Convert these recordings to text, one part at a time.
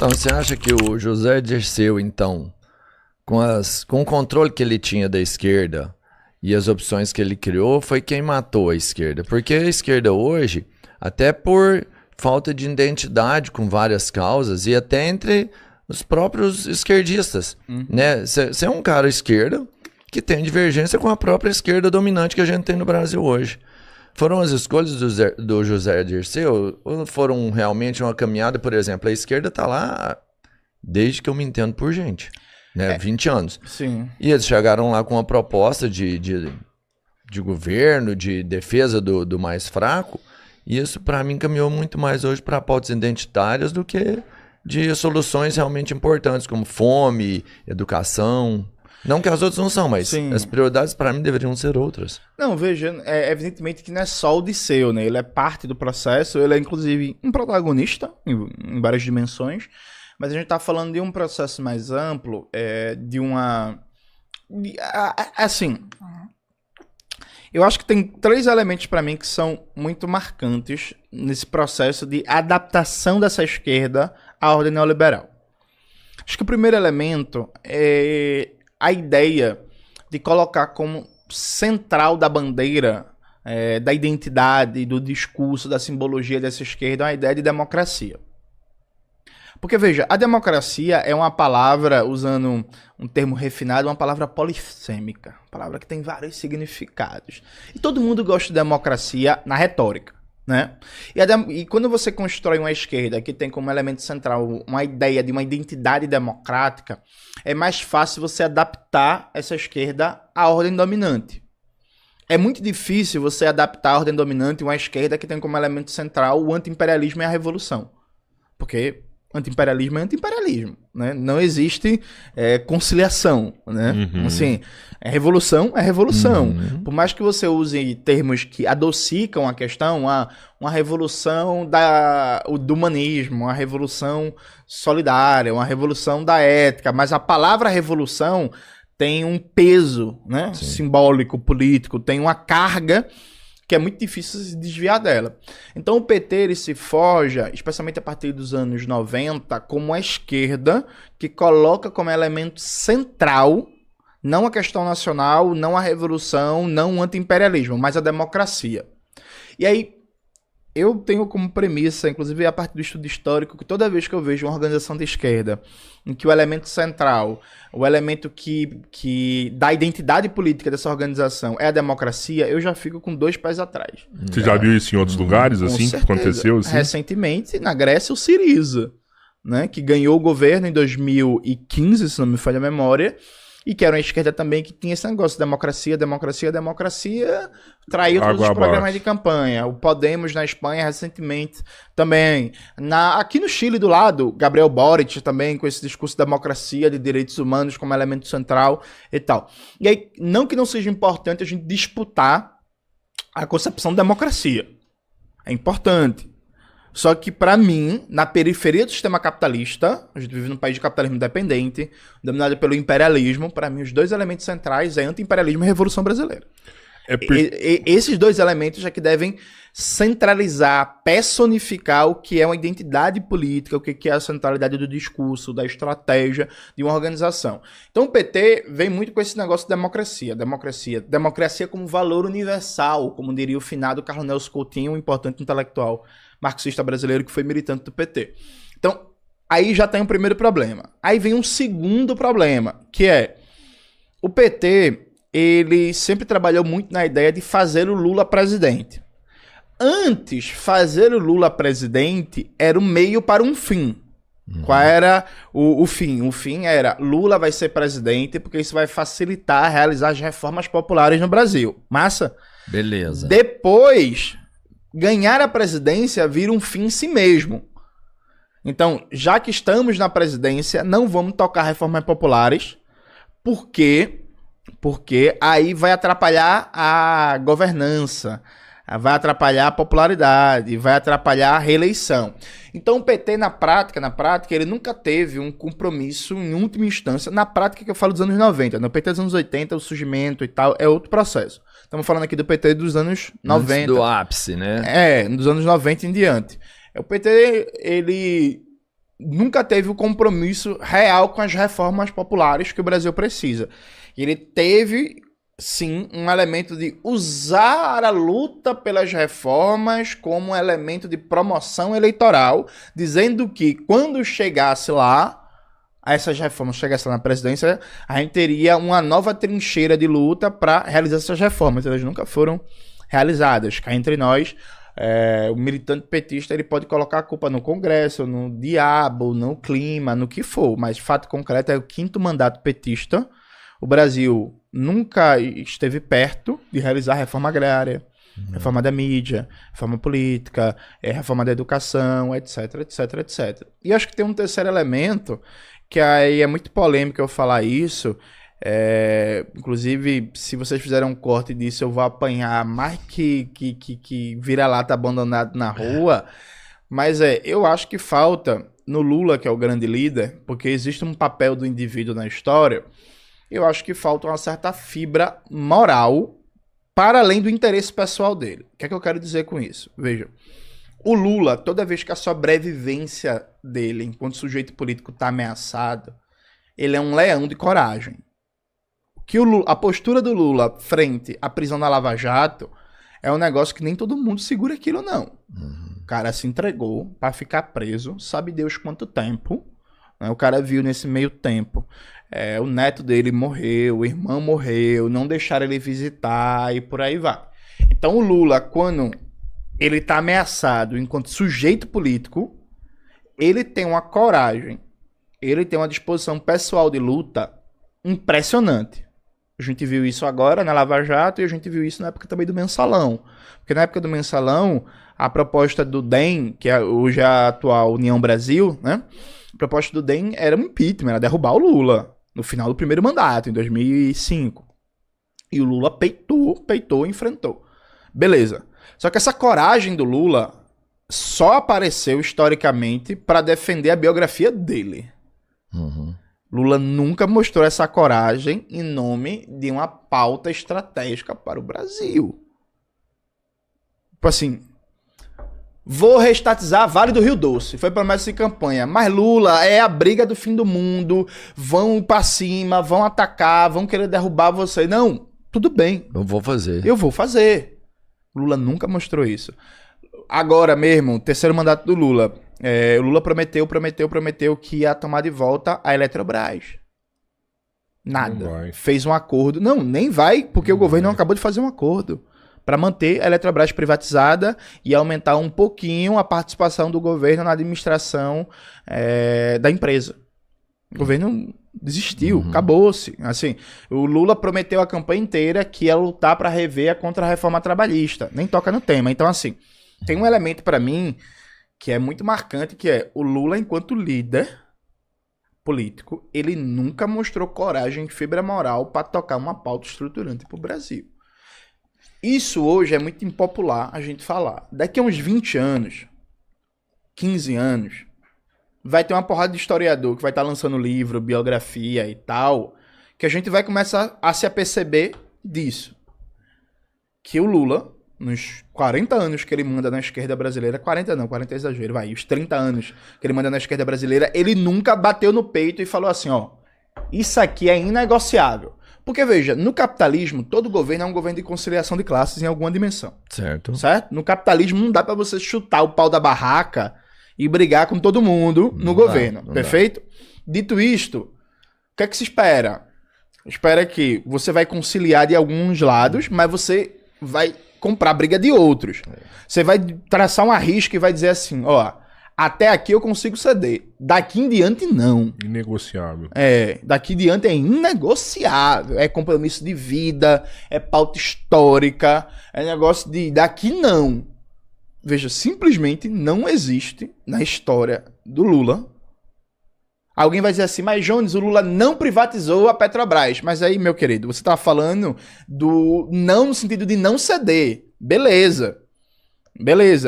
Então, você acha que o José Dirceu, então, com o controle que ele tinha da esquerda e as opções que ele criou, foi quem matou a esquerda? Porque a esquerda hoje, até por falta de identidade com várias causas e até entre os próprios esquerdistas, né? Você é um cara esquerda que tem divergência com a própria esquerda dominante que a gente tem no Brasil hoje. Foram as escolhas do José Dirceu ou foram realmente uma caminhada? Por exemplo, a esquerda está lá desde que eu me entendo por gente, né? 20 anos. Sim. E eles chegaram lá com uma proposta de governo, de defesa do mais fraco, e isso para mim caminhou muito mais hoje para pautas identitárias do que de soluções realmente importantes, como fome, educação. Não que as outras não são, mas Sim. as prioridades para mim deveriam ser outras. Não, veja, evidentemente que não é só o Dirceu, né? Ele é parte do processo, ele é inclusive um protagonista em várias dimensões, mas a gente tá falando de um processo mais amplo, assim, eu acho que tem 3 elementos para mim que são muito marcantes nesse processo de adaptação dessa esquerda à ordem neoliberal. Acho que o primeiro elemento é a ideia de colocar como central da bandeira, da identidade, do discurso, da simbologia dessa esquerda, uma ideia de democracia. Porque, veja, a democracia é uma palavra, usando um termo refinado, uma palavra polissêmica, uma palavra que tem vários significados. E todo mundo gosta de democracia na retórica, né? E quando você constrói uma esquerda que tem como elemento central uma ideia de uma identidade democrática, é mais fácil você adaptar essa esquerda à ordem dominante. É muito difícil você adaptar a ordem dominante a uma esquerda que tem como elemento central o anti-imperialismo e a revolução. Porque anti-imperialismo é anti-imperialismo, né? Não existe conciliação, né? Assim, revolução é revolução. Por mais que você use termos que adocicam a questão, uma revolução do humanismo, uma revolução solidária, uma revolução da ética, mas a palavra revolução tem um peso, né? Simbólico, político, tem uma carga que é muito difícil se desviar dela. Então o PT ele se forja, especialmente a partir dos anos 90, como a esquerda que coloca como elemento central não a questão nacional, não a revolução, não o anti-imperialismo, mas a democracia. E aí eu tenho como premissa, inclusive a partir do estudo histórico, que toda vez que eu vejo uma organização de esquerda em que o elemento central, o elemento que dá identidade política dessa organização é a democracia, eu já fico com 2 pés atrás. Você já viu isso em outros lugares, assim, que aconteceu? Assim? Recentemente, na Grécia, o Syriza, né, que ganhou o governo em 2015, se não me falha a memória, e que era uma esquerda também que tinha esse negócio de democracia, traiu todos os programas de campanha. O Podemos na Espanha recentemente também. Aqui no Chile do lado, Gabriel Boric também com esse discurso de democracia, de direitos humanos como elemento central e tal. E aí, não que não seja importante a gente disputar a concepção de democracia. É importante. Só que, para mim, na periferia do sistema capitalista, a gente vive num país de capitalismo dependente, dominado pelo imperialismo, para mim, os 2 elementos centrais é anti-imperialismo e Revolução Brasileira. Esses 2 elementos é que devem centralizar, personificar o que é uma identidade política, o que é a centralidade do discurso, da estratégia de uma organização. Então, o PT vem muito com esse negócio de democracia como valor universal, como diria o finado Carlos Nelson Coutinho, um importante intelectual marxista brasileiro que foi militante do PT. Então, aí já tem um primeiro problema. Aí vem um segundo problema, que é o PT, ele sempre trabalhou muito na ideia de fazer o Lula presidente. Antes, fazer o Lula presidente era um meio para um fim. Qual era o fim? O fim era Lula vai ser presidente porque isso vai facilitar realizar as reformas populares no Brasil. Massa? Beleza. Depois, ganhar a presidência vira um fim em si mesmo. Então, já que estamos na presidência, não vamos tocar reformas populares, porque aí vai atrapalhar a governança, vai atrapalhar a popularidade, vai atrapalhar a reeleição. Então o PT, na prática, ele nunca teve um compromisso em última instância, na prática que eu falo dos anos 90, no PT dos anos 80, o surgimento e tal, é outro processo. Estamos falando aqui do PT dos anos 90. Antes do ápice, né? Dos anos 90 em diante. O PT, ele nunca teve o compromisso real com as reformas populares que o Brasil precisa. Ele teve, sim, um elemento de usar a luta pelas reformas como um elemento de promoção eleitoral, dizendo que quando chegasse lá, essas reformas chegassem na presidência, a gente teria uma nova trincheira de luta para realizar essas reformas. Elas nunca foram realizadas. Cá entre nós, o militante petista ele pode colocar a culpa no Congresso, no diabo, no clima, no que for, mas fato concreto é o 5º mandato petista. O Brasil nunca esteve perto de realizar reforma agrária, reforma da mídia, reforma política, reforma da educação, etc, etc, etc. E acho que tem um terceiro elemento, que aí é muito polêmico eu falar isso, inclusive, se vocês fizerem um corte disso, eu vou apanhar mais que vira-lata abandonado na rua, mas eu acho que falta, no Lula, que é o grande líder, porque existe um papel do indivíduo na história, eu acho que falta uma certa fibra moral para além do interesse pessoal dele. O que é que eu quero dizer com isso? Veja, o Lula, toda vez que a sobrevivência dele, enquanto sujeito político, está ameaçado, ele é um leão de coragem. A postura do Lula frente à prisão da Lava Jato é um negócio que nem todo mundo segura aquilo, não. O cara se entregou para ficar preso, sabe Deus quanto tempo. Né? O cara viu nesse meio tempo. O neto dele morreu, o irmão morreu, não deixaram ele visitar e por aí vai. Então o Lula, quando ele está ameaçado enquanto sujeito político, ele tem uma coragem, ele tem uma disposição pessoal de luta impressionante. A gente viu isso agora na Lava Jato e a gente viu isso na época também do Mensalão. Porque na época do Mensalão, a proposta do DEM, que hoje é a atual União Brasil, né? A proposta do DEM era um impeachment, era derrubar o Lula no final do primeiro mandato, em 2005. E o Lula peitou e enfrentou. Beleza. Só que essa coragem do Lula só apareceu historicamente para defender a biografia dele. Lula nunca mostrou essa coragem em nome de uma pauta estratégica para o Brasil. Tipo assim, vou reestatizar Vale do Rio Doce. Foi promessa de campanha. Mas Lula, é a briga do fim do mundo. Vão pra cima, vão atacar, vão querer derrubar você. Não, tudo bem. Eu vou fazer. Lula nunca mostrou isso. Agora mesmo, terceiro mandato do Lula. O Lula prometeu que ia tomar de volta a Eletrobras. Nada. Fez um acordo. Não, nem vai, porque o governo acabou de fazer um acordo para manter a Eletrobras privatizada e aumentar um pouquinho a participação do governo na administração da empresa. O governo desistiu, acabou-se. Assim, o Lula prometeu a campanha inteira que ia lutar para rever contra a reforma trabalhista. Nem toca no tema. Então, assim, tem um elemento para mim que é muito marcante, que é o Lula, enquanto líder político, ele nunca mostrou coragem e fibra moral para tocar uma pauta estruturante para o Brasil. Isso hoje é muito impopular a gente falar. Daqui a uns 20 anos, 15 anos, vai ter uma porrada de historiador que vai estar lançando livro, biografia e tal, que a gente vai começar a se aperceber disso. Que o Lula, nos 40 anos que ele manda na esquerda brasileira, 40 é exagero, os 30 anos que ele manda na esquerda brasileira, ele nunca bateu no peito e falou assim, isso aqui é inegociável. Porque, veja, no capitalismo, todo governo é um governo de conciliação de classes em alguma dimensão. Certo. No capitalismo não dá pra você chutar o pau da barraca e brigar com todo mundo no governo, perfeito? Dito isto, o que é que se espera? Espera que você vai conciliar de alguns lados, mas você vai comprar briga de outros. Você vai traçar uma risca e vai dizer assim, até aqui eu consigo ceder. Daqui em diante, não. Inegociável. Daqui em diante é inegociável. É compromisso de vida, é pauta histórica, é negócio de... Daqui não. Veja, simplesmente não existe na história do Lula. Alguém vai dizer assim, mas Jones, o Lula não privatizou a Petrobras. Mas aí, meu querido, você tá falando do não no sentido de não ceder. Beleza.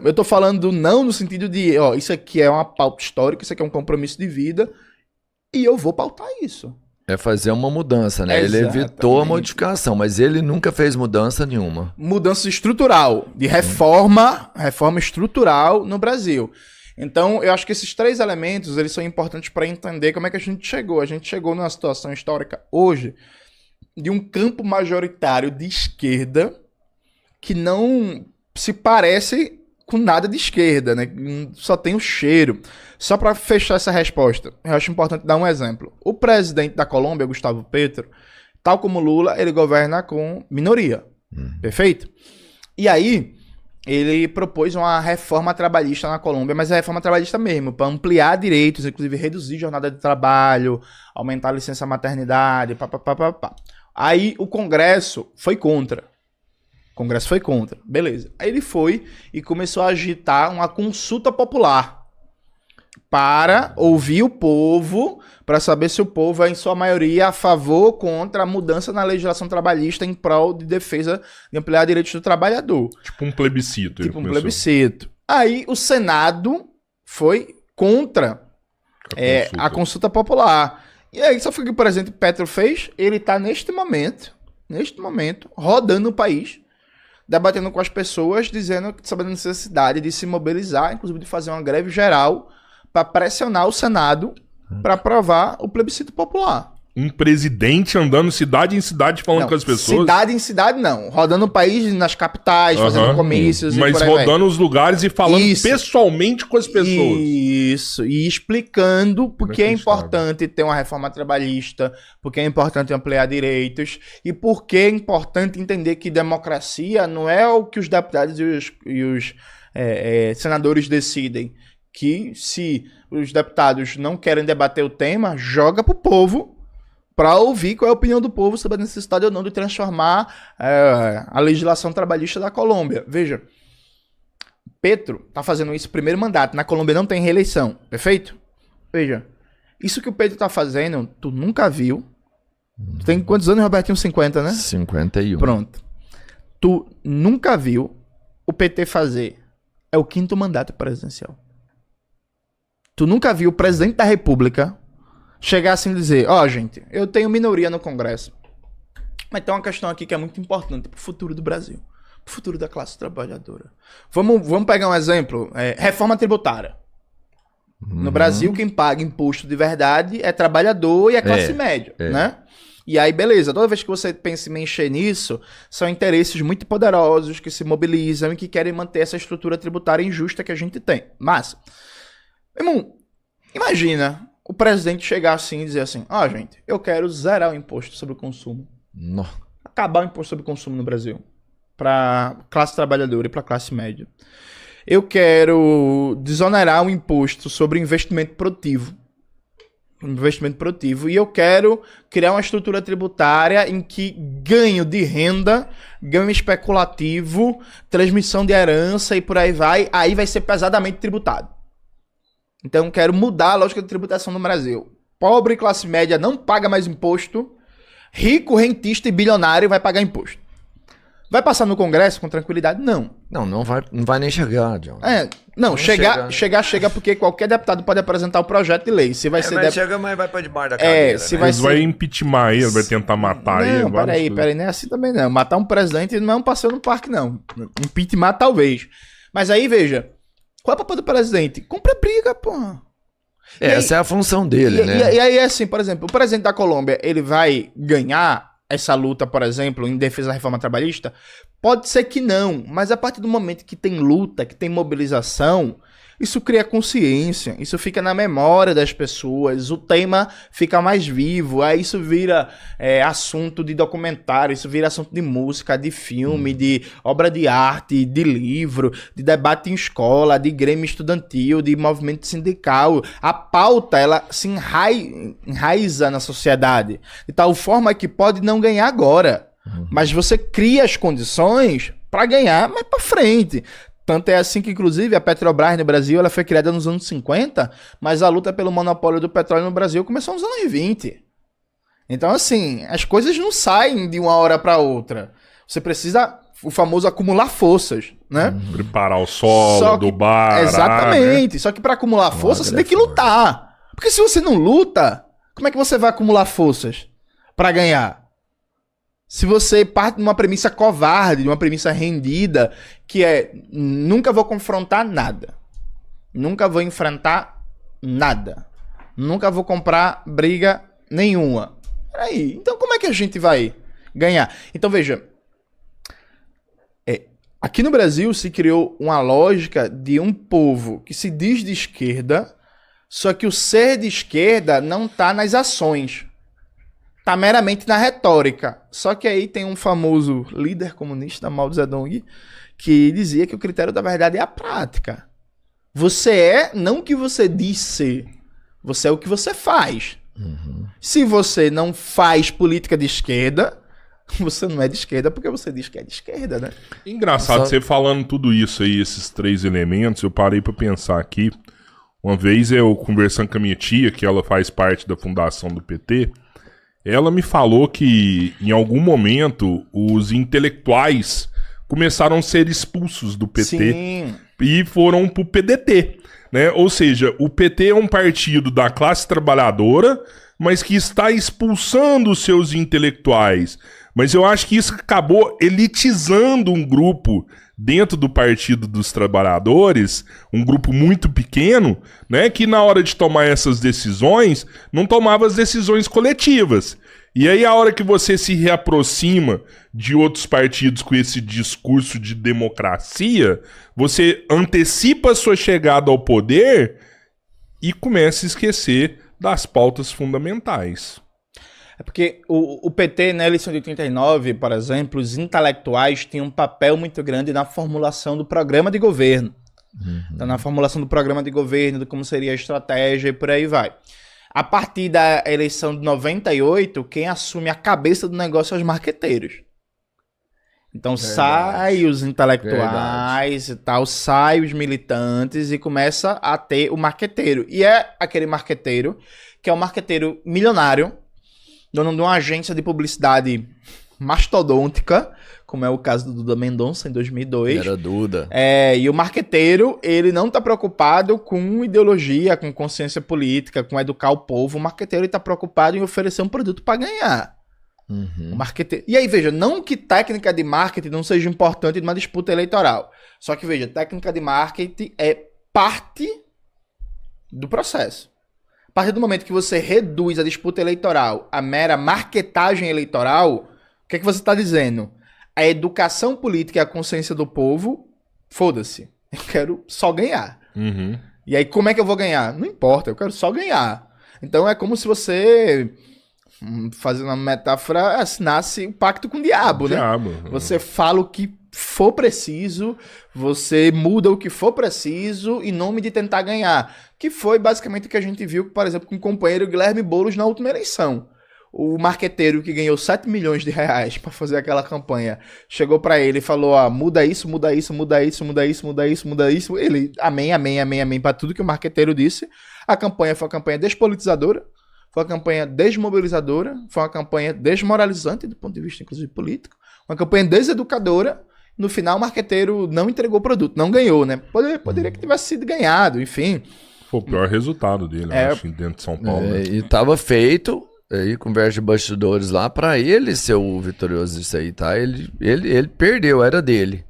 Eu tô falando do não no sentido de, isso aqui é uma pauta histórica, isso aqui é um compromisso de vida, e eu vou pautar isso. É fazer uma mudança, né? Exatamente. Ele evitou a modificação, mas ele nunca fez mudança nenhuma. Mudança estrutural, de reforma estrutural no Brasil. Então, eu acho que esses 3 elementos, eles são importantes para entender como é que a gente chegou. A gente chegou numa situação histórica hoje de um campo majoritário de esquerda que não se parece com nada de esquerda, né? Só tem o cheiro. Só para fechar essa resposta, eu acho importante dar um exemplo. O presidente da Colômbia, Gustavo Petro, tal como Lula, ele governa com minoria. Perfeito? E aí, ele propôs uma reforma trabalhista na Colômbia, mas é reforma trabalhista mesmo, para ampliar direitos, inclusive reduzir jornada de trabalho, aumentar a licença maternidade, papapá. Aí o Congresso foi contra. Beleza. Aí ele foi e começou a agitar uma consulta popular para ouvir o povo, para saber se o povo é, em sua maioria, a favor ou contra a mudança na legislação trabalhista em prol de defesa de ampliar direitos do trabalhador. Tipo um plebiscito. Plebiscito. Aí o Senado foi contra a consulta popular. E aí, só foi o que o presidente Petro fez? Ele está neste momento, rodando o país, debatendo com as pessoas, dizendo sobre a necessidade de se mobilizar, inclusive de fazer uma greve geral, para pressionar o Senado para aprovar o plebiscito popular. Um presidente andando cidade em cidade falando com as pessoas? Cidade em cidade, não. Rodando o país nas capitais, fazendo comícios. Mas rodando os lugares e falando pessoalmente com as pessoas. Isso. E explicando por que é importante ter uma reforma trabalhista, por que é importante ampliar direitos e por que é importante entender que democracia não é o que os deputados e os senadores decidem. Que se os deputados não querem debater o tema, joga pro povo para ouvir qual é a opinião do povo sobre a necessidade ou não de transformar a legislação trabalhista da Colômbia. Veja, Petro está fazendo isso primeiro mandato. Na Colômbia não tem reeleição, perfeito? Veja, isso que o Petro está fazendo, tu nunca viu. Tu tem quantos anos, Robertinho? 50, né? 51. Pronto. Tu nunca viu o PT fazer. É o 5º mandato presidencial. Tu nunca viu o presidente da República chegar assim e dizer, gente, eu tenho minoria no Congresso, mas tem uma questão aqui que é muito importante pro futuro do Brasil, pro futuro da classe trabalhadora. Vamos pegar um exemplo, reforma tributária. No Brasil, quem paga imposto de verdade é trabalhador e é classe média, né? E aí, beleza, toda vez que você pensa em mexer nisso, são interesses muito poderosos que se mobilizam e que querem manter essa estrutura tributária injusta que a gente tem. Mas, irmão, imagina o presidente chegar assim e dizer assim, gente, eu quero zerar o imposto sobre o consumo. Não. Acabar o imposto sobre o consumo no Brasil. Para classe trabalhadora e para classe média. Eu quero desonerar o imposto sobre investimento produtivo. E eu quero criar uma estrutura tributária em que ganho de renda, ganho especulativo, transmissão de herança e por aí vai ser pesadamente tributado. Então eu quero mudar a lógica de tributação no Brasil. Pobre e classe média não paga mais imposto. Rico, rentista e bilionário vai pagar imposto. Vai passar no Congresso com tranquilidade? Não. Não vai nem chegar, John. Chega porque qualquer deputado pode apresentar o projeto de lei. Se vai ser chega, mas vai para debaixo da cadeira. Vai impeachment ele, vai tentar matar ele. Não, peraí, não é assim também não. Matar um presidente não é um passeio no parque, não. Impeachment talvez. Mas aí, veja, qual é o papel do presidente? Compra briga, porra. Essa é a função dele, né? E aí, assim, por exemplo, o presidente da Colômbia, ele vai ganhar essa luta, por exemplo, em defesa da reforma trabalhista? Pode ser que não, mas a partir do momento que tem luta, que tem mobilização, isso cria consciência, isso fica na memória das pessoas, o tema fica mais vivo, aí isso vira assunto de documentário, isso vira assunto de música, de filme, de obra de arte, de livro, de debate em escola, de grêmio estudantil, de movimento sindical. A pauta, ela se enraiza na sociedade, de tal forma que pode não ganhar agora, mas você cria as condições para ganhar mais para frente. Tanto é assim que, inclusive, a Petrobras no Brasil ela foi criada nos anos 50, mas a luta pelo monopólio do petróleo no Brasil começou nos anos 20. Então, assim, as coisas não saem de uma hora para outra. Você precisa, o famoso, acumular forças, né? Preparar o solo, adubar. Exatamente. Né? Só que para acumular força, você tem que lutar. Porque se você não luta, como é que você vai acumular forças para ganhar? Se você parte de uma premissa covarde, de uma premissa rendida, que é, nunca vou confrontar nada. Nunca vou enfrentar nada. Nunca vou comprar briga nenhuma. Peraí, então como é que a gente vai ganhar? Então veja, aqui no Brasil se criou uma lógica de um povo que se diz de esquerda, só que o ser de esquerda não tá nas ações. Tá meramente na retórica. Só que aí tem um famoso líder comunista, Mao Zedong, que dizia que o critério da verdade é a prática. Você é não o que você diz ser, você é o que você faz. Se você não faz política de esquerda, você não é de esquerda porque você diz que é de esquerda, né? Engraçado, você falando tudo isso aí, esses 3 elementos, eu parei pra pensar aqui. Uma vez eu conversando com a minha tia, que ela faz parte da fundação do PT, ela me falou que em algum momento os intelectuais começaram a ser expulsos do PT. Sim. E foram pro PDT, né? Ou seja, o PT é um partido da classe trabalhadora, mas que está expulsando os seus intelectuais. Mas eu acho que isso acabou elitizando um grupo dentro do Partido dos Trabalhadores, um grupo muito pequeno, né, que na hora de tomar essas decisões, não tomava as decisões coletivas. E aí a hora que você se reaproxima de outros partidos com esse discurso de democracia, você antecipa a sua chegada ao poder e começa a esquecer das pautas fundamentais. É porque o PT, na eleição de 89, por exemplo, os intelectuais tinham um papel muito grande na formulação do programa de governo. Então, na formulação do programa de governo, de como seria a estratégia e por aí vai. A partir da eleição de 98, quem assume a cabeça do negócio são os marqueteiros. Então sai os intelectuais e tal, sai os militantes e começa a ter o marqueteiro. E é aquele marqueteiro que é um marqueteiro milionário, dono de uma agência de publicidade mastodôntica, como é o caso do Duda Mendonça em 2002. Era Duda. E o marqueteiro, ele não tá preocupado com ideologia, com consciência política, com educar o povo. O marqueteiro está preocupado em oferecer um produto para ganhar. O marqueteiro... E aí, veja, não que técnica de marketing não seja importante numa disputa eleitoral. Só que, veja, técnica de marketing é parte do processo. A partir do momento que você reduz a disputa eleitoral a mera marketagem eleitoral, o que é que você está dizendo? A educação política e a consciência do povo, foda-se. Eu quero só ganhar. E aí, como é que eu vou ganhar? Não importa, eu quero só ganhar. Então, é como se você, fazendo uma metáfora, assinasse um pacto com o diabo, né? Você fala o que for preciso, você muda o que for preciso em nome de tentar ganhar. Que foi basicamente o que a gente viu, por exemplo, com o companheiro Guilherme Boulos na última eleição. O marqueteiro que ganhou 7 milhões de reais para fazer aquela campanha chegou para ele e falou: muda isso, muda isso, muda isso, muda isso, muda isso, muda isso. Ele, amém, amém, amém, amém para tudo que o marqueteiro disse. A campanha foi uma campanha despolitizadora, foi uma campanha desmobilizadora, foi uma campanha desmoralizante do ponto de vista, inclusive, político, uma campanha deseducadora. No final, o marqueteiro não entregou o produto, não ganhou, né? Poderia que tivesse sido ganhado, enfim. Foi o pior resultado dele, acho, dentro de São Paulo. Né? E tava feito, aí, conversa de bastidores lá, pra ele ser o vitorioso disso aí, tá? Ele perdeu, era dele.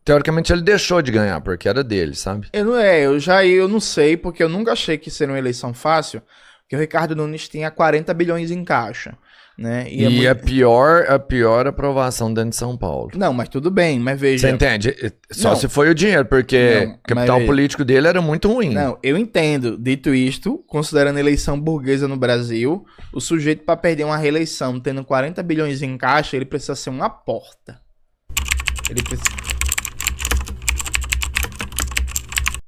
Teoricamente ele deixou de ganhar, porque era dele, sabe? Eu não sei, porque eu nunca achei que seria uma eleição fácil, porque o Ricardo Nunes tinha 40 bilhões em caixa. Né? E a pior aprovação dentro de São Paulo. Não, mas tudo bem, mas veja... Você entende? Só se foi o dinheiro, porque o capital político dele era muito ruim. Não, eu entendo. Dito isto, considerando a eleição burguesa no Brasil, o sujeito para perder uma reeleição tendo 40 bilhões em caixa, ele precisa ser uma porta. Ele precisa...